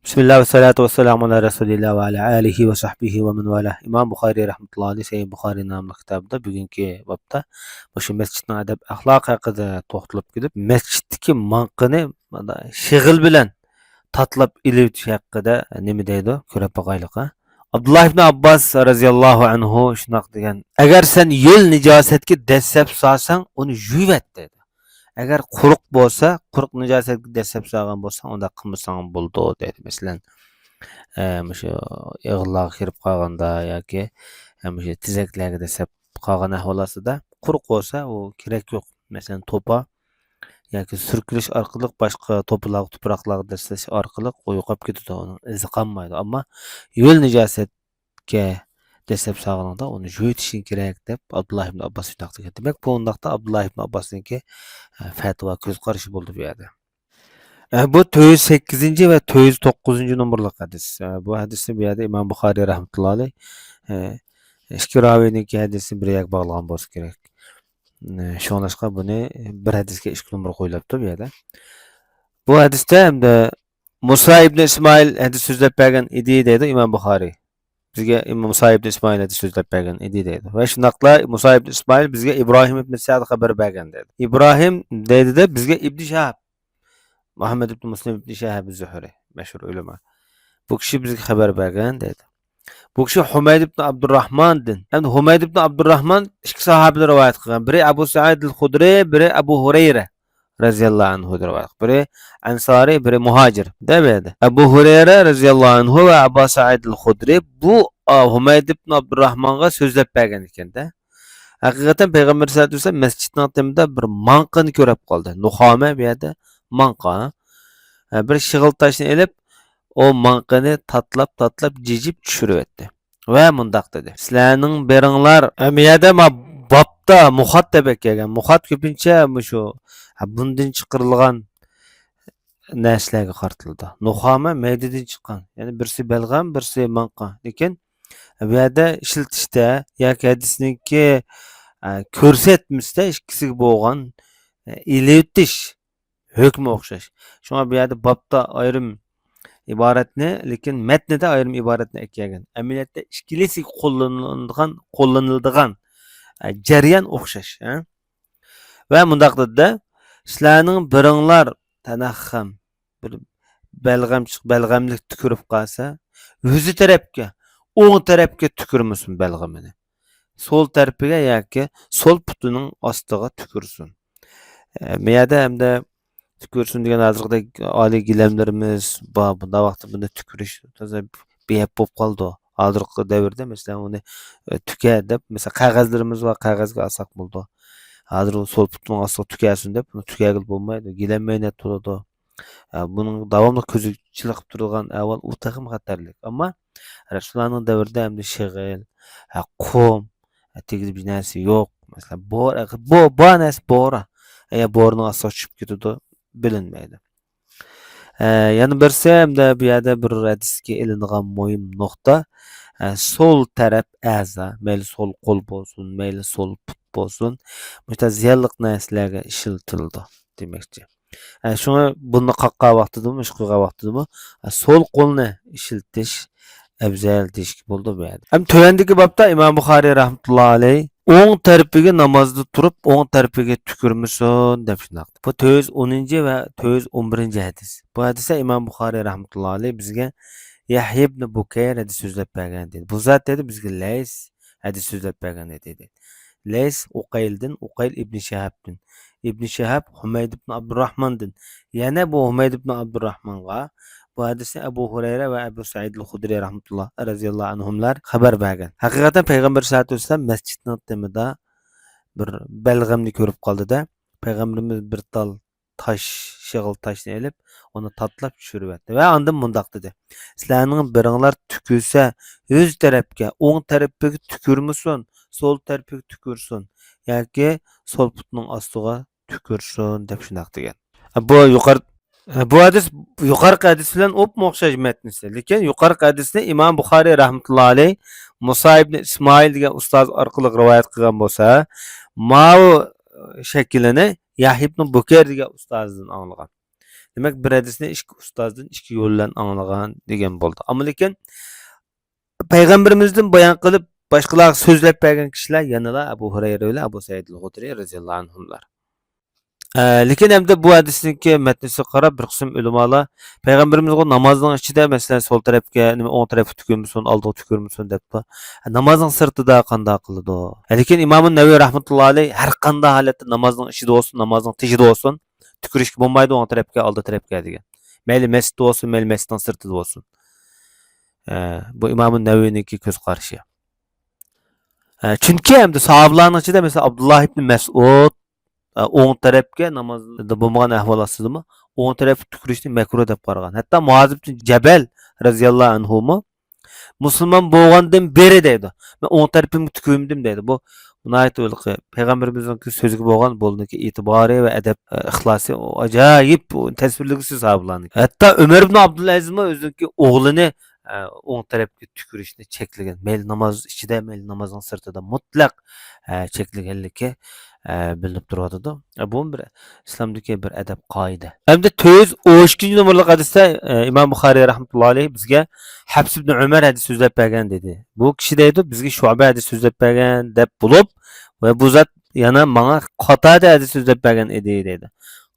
Bismillah ve salatu ve selamu ala Resulillah ve ala alihi ve sahbihi ve men valah. İmam Bukhari rahmetullahi aleyh Sahih Bukhari namlı kitabında bugünkü bapta şu mescidin adab ahlak haqida to'xtalib kelib, mesciddeki manqini shig'il bilan tatlab iluvchi haqida nima deydi? Ko'rib boqaylik. Abdullah ibn Abbas radhiyallohu anhu shunaq degan: "Agar sen yo'l nijosatga dasab solsang, uni yuvib dedi. Agar quruq bo'lsa, quruq nijosatga dasab solgan bo'lsang, unda qilmasang bo'ldi" dedi. Masalan, shu ig'illarga kirib qolganda yoki shu tizaklarga dasab qolgan ahvolasida quruq bo'lsa, u kerak yo'q. Masalan, to'pa yoki surkilish orqali boshqa to'plarga, tuproqlarga daslash orqali yo'qolib ketadi, uning izi qolmaydi. Ammo yo'l nijosatga dasab solganida uni yuvitishing kerak deb Abdullah ibn Abbos shunday degan. Demak, bu undaqda Abdullah ibn Abbosniki fatvo ko'z qarashi bo'ldi bu yerda. Bu 408 ve 409 numaralı hadis. Bu hadisi bir yerde İmam Bukhari rahmetullahi aleyh ikki raviyninki hadisini bir yak bağlagan bo'lsa kerak. Şoňlaşqa buni bir hadisga 2 numara qo'yilibdi bu yerda. Bu hadisda hamda Musa ibn İsmail hadis so'zlab bergan edi deydi İmam Bukhari. Bizga Musa ibn İsmail hadis so'zlab bergan edi deydi. Va shundaqla Musa ibn İsmail bizga İbrahim ibn Sa'd xabar bergan deydi. İbrahim deydi-de bizga İbn Şahab Muhammed ibn Muslim ibn Şahab az-Zuhri meşhur ulema. Bu kişi bizga xabar bergan dedi. Bu kişi Humayd ibn Abdurrahman'din. Hem Humayd ibn Abdurrahman iki sahabeler rivayet kılgan. Biri Abu Sa'id el-Hudri, biri Abu Hureyre radıyallahu anhu rivayet. Biri Ansari, biri Muhacir. Demedi. Abu Hureyre radıyallahu anhu ve Abu Sa'id el-Hudri bu Humayd ibn Abdurrahman'a sözlep bergan ekan da. Hakikaten Peygamber sallallahu aleyhi ve sellem mescidin teminde bir manqını görüp kaldı. Nuhame bir yerde manqa. Bir şığıl taşını elip o manqını tatlap cicip düşürüp etti. Ve mundaq dedi. Sizlerinin biringlar emiyede ma babda muhat debek kelgan. Muhat köpünçe şu bundan çıkarılgan näslerge qartıldı. Nuhame meydeden çıkan. Yani birisi belgam, birisi manqa. Lekin bu yerde işiltişte yoki hadisninki ko'rsatmishda ikkisiga bo'lgan iletish hukmi o'xshash. Shunga bu yerda bobda ayrim iboratni, lekin matnida ayrim iboratni aytgan. Amaliyotda ikkilisi qo'llaniladigan jarayon o'xshash. Va mundaq dedi: "Sizlarning biringlar tanahham bir balg'amlik tukirib qolsa, o'zi tarafga, o'ng tarafga tukirmasin balg'amini. Sol tarafiga yoki sol putining ostiga tukirsin." Bu yerda hamda tükürsün degan hozirgidek oliy gilamlarimiz bor. Bunda vaqtda buni tükirish toza beyap bo'lib qoldi. Hozirgi davrda masalan uni tuka deb, masalan qog'ozlarimiz va qog'ozga olsak bo'ldi. Hozir u sol putning ostiga tukasin deb, buni tukagil bo'lmaydi. Gilammayna turadi. Buning davomli ko'zchilik qilib turgan avval u taxim xatarlik. Ammo Rasulullohning davrida hamda shig'il, qum, tegib bir narsa yo'q. Masalan, bu narsa bora. Ya borni ostiga tushib ketadi, bilinmaydi. Yana birsi hamda bu yerda bir hadisga ilingan muhim nuqta, sol taraf a'zo, mayli sol qo'l bo'lsin, mayli sol put bo'lsin, mutazillik narsalarga ishiltildi demakchi. Shunga buni qaqqan vaqtidami, ish qilgan vaqtidami, sol qo'lni ishiltish afzal deyishki bo'ldi bu yerda. Ham tövendagi babda İmam Buxoriy rahmetullahi alayh o'ng tarafiga namozda turib, o'ng tarafiga tukirmisin deb shunaq. Bu 410 va 411 hadis. Bu hadisda İmam Buxoriy rahmetullahi alayh bizga Yahya ibn Bukayr hadis so'zlab bergan dedi. Bu zot dedi bizga Lays hadis so'zlab bergan dedi. Lays Uqayldan, Uqayl ibn Shahabdan. İbn Shahab Humayd ibn Abdurrahmandan. Yana bu Humayd ibn Abdurrahmanga bu hadisni Abu Hureyre ve Abu Sa'id el-Hudri rahmetullah radıyallahu anhumlar haber bergan. Hakikaten Peygamber sallallahu aleyhi ve sellem mescidning temida bir balg'amni ko'rib qoldi-da, Peygamberimiz bir tal taş, shig'il taşni elib, onu tatlab tushirib etdi. Ve andan mundaq dedi: "Sizlarning biringlar tükürse, o'z tarafga, o'ng tarafga tükürmüsün, sol tarafga tükürsün, yoki sol putning ostiga tükürsün" deb shunaq degan. Bu hadis yuqorqi hadis bilan o'xshash matnisi. Lekin yuqorqi hadisni İmam Buxoriy rahmetullahi alayh Musa ibn İsmail degan ustoz orqali rivoyat qilgan bo'lsa, mau shaklini Yahya ibn Bukayr degan ustozdan anglagan. Demek bir hadisni ikki ustozdan ikki yo'l bilan anglagan degan bo'ldi. Ammo lekin payg'ambarimizdan bayon qilib boshqalarga so'zlab bergan kishilar yanada Abu Hurayra va Abu Said al-Xudri radhiyallohu anhumlar. Lekin hamda bu hadisniki matnisi qarab bir qism ulamolar payg'ambarimizga namozning ichida masalan so'l tarafga, o'ng tarafga tukirmisin, oldiga tukirmisin debdi. Namozning sirtida qanday qiladi? Lekin Imom Navoiy rahmatullohi alayhi har qanday holatda namozning ichida bo'lsin, namozning tishida bo'lsin, tukirishga bo'lmaydi o'ng tarafga, oldi tarafga degan. Mayli masjidda bo'lsin, mayli masjidning sirtida bo'lsin. Bu Imom Navoiyniki ko'z qarashi. Chunki hamda sahobalarning ichida masalan Abdulloh ibn Mas'ud o'ng tarafga namozda bo'lmagan ahvol ostidami o'ng tarafga tukirishni makruh deb qaragan. Hatto Muaz ibn Jabal radhiyallohu anhu musulmon bo'lgandan beri deydi. Men o'ng tarafimga tukirdim deydi. Bu bunayt o'lqi payg'ambarimizning so'ziga bo'lgan bo'ldiki e'tibori va adab ixlosi ajoyib tasvirligisiz sahobalarning. Hatto Umar ibn Abdulaziz o'ziniki o'g'lini o'ng tarafga tukirishni cheklagan. Mayli namoz ichida, mayli namozning sirtida mutlaq cheklaganligi bilinib turadi. Bu bir islomdagi bir adab qoida. Hamda 412 nomerli hadisda Imom Buxoriy rahmatullohi alayhi bizga Habs ibn Umar hadis so'zlab bergan dedi. Bu kishi deydi bizga Shu'ba hadis so'zlab bergan deb bo'lib va bu zot yana menga Qatada hadis so'zlab bergan edi dedi.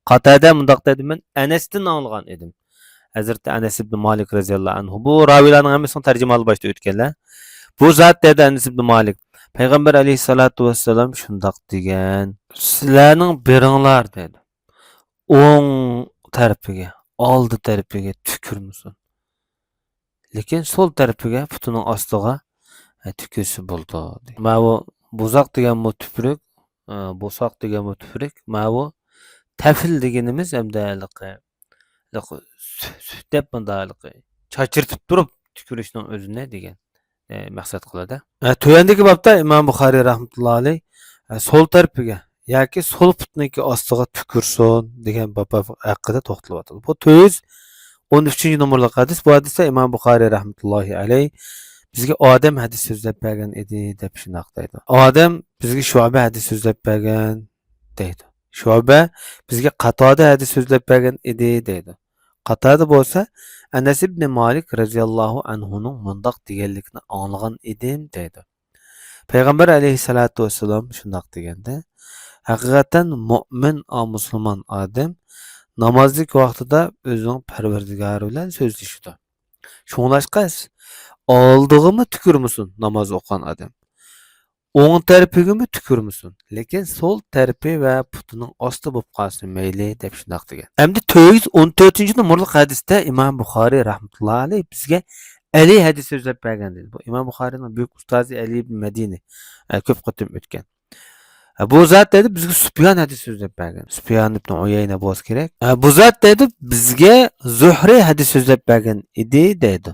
Qatada mundaq dedi, men Anasdan anglagan edim. Hazreti Anas ibn Malik radhiyallohu anhu. Bu ravilarning hammasini tarjimalar boshda o'tganlar. Bu zot dedi Anas ibn Malik Payg'ambar alayhissalatu vassalam shundoq degan. Sizlarning biringlar dedi. O'ng tarafiga, oldi tarafiga tukirmisin. Lekin so'l tarafiga putining ostiga tukirsa bo'ldi. Mana bu bo'zoq degan bu tuprik, bo'soq degan bu tuprik, mana bu tafil deganimiz hamda deb bundaqlik chachirtib turib tukirishning o'zini degan maqsad qiladi. Tuvandagi bobda Imom Buxoriy rahmatullohi alayhi so'l tarafiga yoki so'l putniki ostiga tukursin degan bob haqida to'xtalyapti. Bu 413-nomerli hadis. Bu hadisda Imom Buxoriy rahmatullohi alayhi bizga odam hadis so'zlab bergan edi deb shunaq deydi. Odam bizga Shu'ba hadis so'zlab bergan deydi. Shu'ba bizga Qatada hadis so'zlab bergan edi deydi. Qatada bo'lsa Anas ibn Malik radhiyallohu anhuning mundaq deganlikni anglagan edim deydi. Payg'ambar alayhissalatu vassalam shundoq deganda, haqiqatan mu'min musulmon odam namozlik vaqtida o'zining Parvardigori bilan so'zlashadi. Shunglashqa oldig'imi tukirmisin namoz o'qigan odam. O'ng tarafigami tukirmisin. Lekin so'l tarafi va putining osti bo'lib qolsin mayli deb shundoq degan. Endi 414-nomerli hadisda Imom Buxoriy rahmatullohi alayhi bizga Ali hadis so'zlab bergan dedi. Bu Imom Buxoriyning buyuk ustozi Ali ibn Madini ko'p qatim o'tgan. Bu zot dedi bizga Sufyon hadis so'zlab bergan. Sufyon ibn Uyayna bo'lish kerak. Bu zot dedi bizga Zuhri hadis so'zlab bergan edi dedi.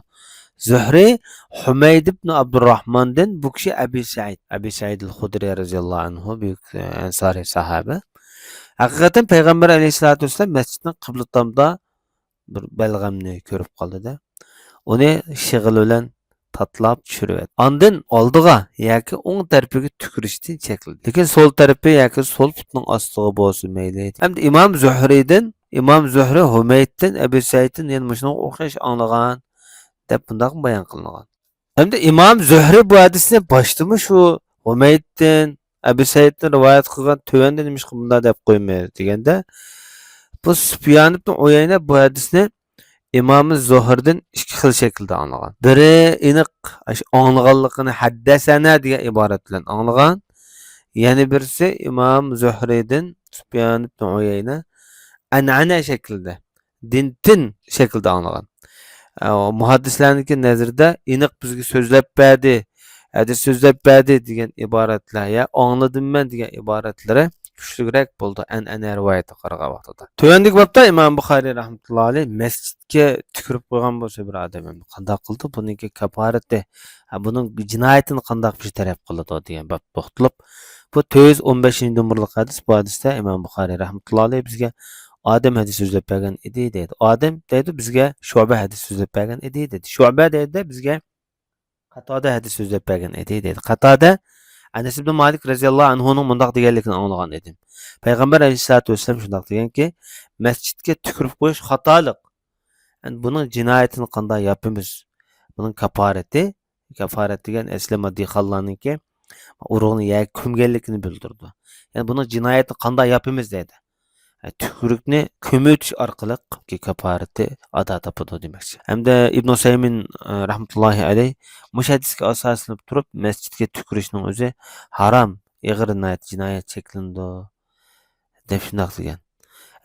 Zuhri Humayd ibn Abdurrahmondan bu kishi Abi Said al-Xudri radhiyallohu anhu buyuk ansari sahaba. Haqiqatan payg'ambar alayhisolatu vasallam masjidning qibla tomda bir balg'amni ko'rib qoldi-da. Uni shig'il bilan tatlab tushirib. Ondan oldiga yoki o'ng tarafiga tukirishdan chekladi. Lekin so'l tarafi yoki so'l putning ostiga bo'lsin mayli. Hamda Imom Zuhri Humayddan Abi Saiddan yana shunga o'xshash anglagan deb bundaq bayon qilingan. Hamda Imom Zuhri bu hadisni boshidami shu Humayddan Abi Saiddan rivoyat qilgan tuvanda nima ish bunda deb qo'ymaydi deganda bu Sufyon ibn Uyayna bu hadisni Imom Zuhrdan ikki xil shaklda anglagan. Biri aniq anglaganligini haddasana degan iborat bilan anglagan. Yana birisi Imom Zuhridan Sufyon ibn Uyayna an'ana shaklda, dintin shaklda anglagan. Muhaddislarning nazarida aniq bizga so'zlab berdi, hadis so'zlab berdi degan iboratlar ya angladimman degan iboratlari kuchliroq bo'ldi an'ana rivoyatga qaragan vaqtida. Tuvandagi bobda Imom Buxoriy rahmatullohi alayhi masjidga tukirib qo'ygan bo'lsa bir odam qanday qildi? Buningga kafarati, buning jinoyatini qanday bir taraf qiladi degan bob to'xtalib, bu 415-nomerli hadis. Bu hadisda Imom Buxoriy rahmatullohi alayhi bizga odam hadis so'zlab bergan edi deydi. Odam deydi bizga Shu'ba hadis so'zlab bergan edi deydi. Shu'ba deydi bizga Qatada hadis so'zlab bergan edi deydi. Qatada Anas ibn Malik radhiyallahu anhu'nun mundaq deganligini anglagan edim. Payg'ambar alayhisolatu vasallam shundaq deganki, masjidga tükürüp qo'yish xatolik. Yani bunun cinayetini qanday yapamiz? Bunun kafaret degan asli dehqonlarniki urug'ni yeb ko'mganligini bildirdi. Yani bunun cinayetini qanday yapamiz dedi. Tükürükni kömütüş orqali kafarati ado topadi demoqchi. Hamda Ibn Usaymin rahmatullohi alayh mush hadisga asoslanib turib masjidga tükürishning o'zi harom, ig'ir jinoyat cheklandi deb shundoq degan.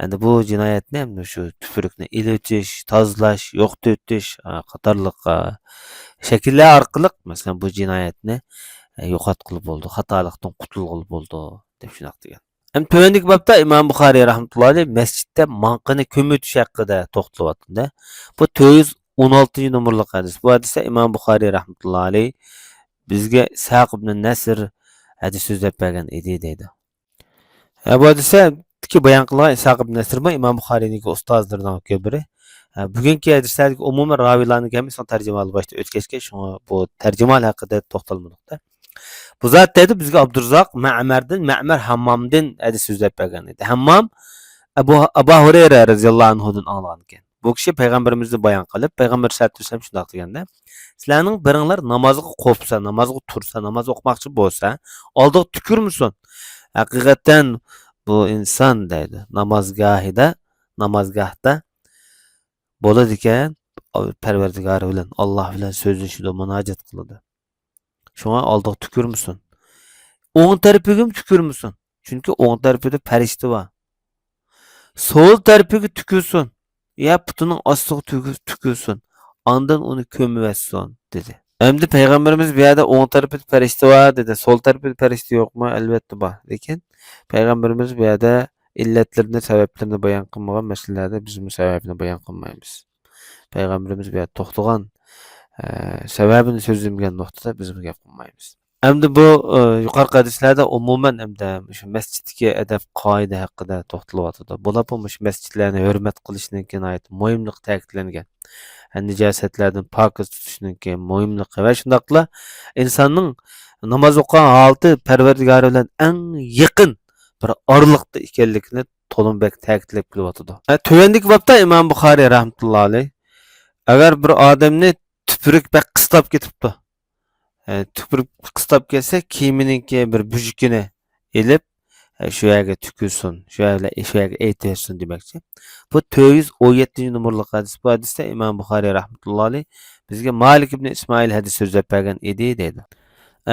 Endi bu jinoyatni ham shu tükürükni ilitish, tozalash, yo'qotib o'tish qatorliq shakllar orqali masalan bu jinoyatni yo'qotqili bo'ldi, xatolikdan qutulg'ili bo'ldi deb shundoq degan. Hem tövendik babda İmam Buxariy rahmetullahi aleyh mescitte mankını kömütüş hakkında toxtuluvatında. Bu 416 numaralı hadis. Bu hadiste İmam Buxariy rahmetullahi aleyh bizge Sa'q ibn Nasr hadis sözlep bergen idi deydi. Bu hadise ki bayan kılgan Sa'q ibn Nasr mı İmam Buxariy'nin ustazlarından biri. Bugünkü hadislerdeki umuman ravilarını gelmiş son tercümalı başta ötkeşke şunu bu tercümal hakkında toxtalmadıkta. Bu zat dedi bizge Abdurrazak Ma'mer Hammam'dan hadis sözlep bergen idi. Hammam Abu Hureyre radhiyallahu anhu'dan anglagan ekan. Bu kishi payg'ambarimizni bayon qilib, payg'ambar sallallohu alayhi vasallam shunday deganda, sizlarning biringlar namozga qo'psa, namozga tursa, namoz o'qimoqchi bo'lsa, oldiga tükürmüsün? Haqiqatan bu inson deydi, namozgahda bo'ladi ekan, Parvardigori bilan, Alloh bilan so'zlashida munojat qiladi. Şuna oldiga tükürmüsün? O'ng tarafiga tükürmüsün? Chunki o'ng tarafida farishta bor. Sol tarafiga tükürsün. Ya putunun ostiga tükürsün. Andan onu kömüversin dedi. Endi Peygamberimiz bir yerde o'ng tarafida farishta bor dedi. Sol tarafida farishta yo'qmi? Albatta bor. Lekin Peygamberimiz bir yerde illetlerini, sebeplerini bayon qilmagan masalalarda biz bu sebebini bayon qilmaymiz. Peygamberimiz bir yerde to'xtagan sebebini so'zlagan nuqtada biz bu gap qilmaymiz. Endi bu yuqorqi hadislarda umuman hamda shu masjiddagi adab qoida haqida to'xtalyotdi. Bular bu masjidlarni hurmat qilishning kinoyat muhimlik ta'kidlangan. Nijosatlardan pokiz tutishning muhimligi va shundaqla insonning namoz o'qigan holati Parvardigori bilan eng yaqin bir orliqda ekanligini to'linbek ta'kidlab kelyotdi. Tövendeki babda İmam Buxariy rahmetullahi alayh agar bir odamni tüpürük bak qistab ketibdi. Tüpürük qistab kelsa, kiyimininki bir bujukini elib shu yerga tükürsün, shu yerga aytversin demoqchi. Bu 417 numaralı hadis. Bu hadisda İmam Buxariy rahmetullahi alayh bizga Malik ibn İsmail hadis so'zlab bergan edi deydi.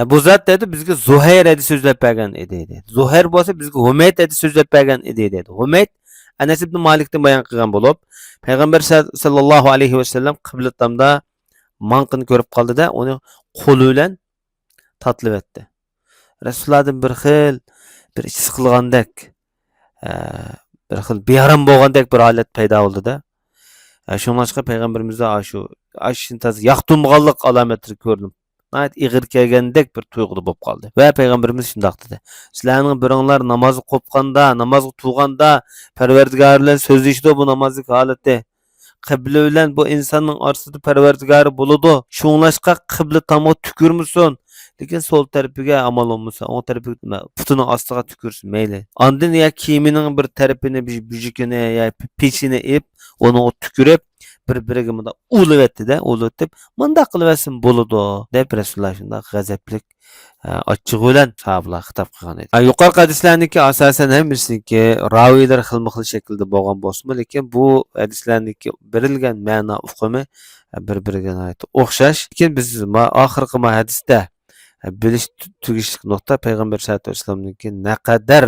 Bu zat dedi bizga Zuhayr hadis so'zlab bergan edi deydi. Zuhayr bo'lsa bizga Humayd hadis so'zlab bergan edi deydi. Humayd Anas ibn Malikdan bayon qilgan bo'lib, Payg'ambar sallallohu alayhi vasallam qiblatamda manqini ko'rib qoldi-da, uni qo'li bilan tatlib etdi. Rasulullohdan bir xil bir ichi siqilgandek, bir xil beharam bo'lgandek bir holat paydo bo'ldi-da. Shuningcha payg'ambarimizda shu ashintaz yaqtumg'anlik alomatlari ko'rinib, nayt ig'ir kelgandek bir tuyg'u bo'lib qoldi. Va payg'ambarimiz shunday dedi. Sizlarning biringlar namoz o'qiganda, namozga turganda Parvardigor bilan so'zlashdi bu namozlik holati. Qibla bilan bu insonning orasida Parvardigori bo'ladi. Shunglashqa qibla tomon tükürmüsün? Lekin sol tarafiga amal olmasa, o'ng tarafiga putining ostiga tükürsün mayli. Ondan ya kiyimining bir tarafini, bujukini ya pechini ep, onu tükürüp bir-biriga bunda uluvetdi-da, uluvetib, munda qilaversin bo'ladi deb Rasululloh shunda g'azablik ochiq bilan sahobalar xitob qilgan edi. Yuqorqi hadislarniki asosan hammasiniki raviylar xilma-xil shaklda bo'lgan bo'lsa-mu, lekin bu hadislarniki berilgan ma'no uqumi bir-biriga o'xshash. Lekin biz oxirgi hadisda bilish tugishlik nuqta Payg'ambar sallallohu alayhi vasallamniki naqadar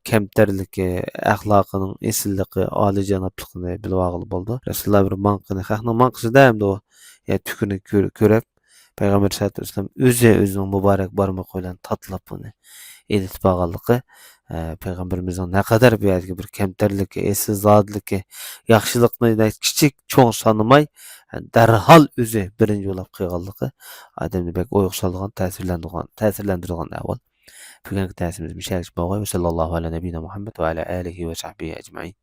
kamtarligi, axloqining esilligi, oliyjanobligini bilib olg'ili bo'ldi. Rasululloh bir manqini, haqning manqisida hamda o tükürni ko'rib, Payg'ambar sallallohu alayhi vasallam o'zining muborak barmoq bilan tatlab uni editib olganligi Payg'ambarimizning naqadar bu yerga bir kamtarligi, esizodligi, yaxshilikni kichik cho'ng sanamay darhol o'zi birinchi bo'lib qilganligi odamni bek o'yga solgan, ta'sirlantirgan ahvol. Bugungi darsimiz mushaqish bo'lgan. Sallallohu alayhi va Muhammad va ala alihi va sahbihi ajmain.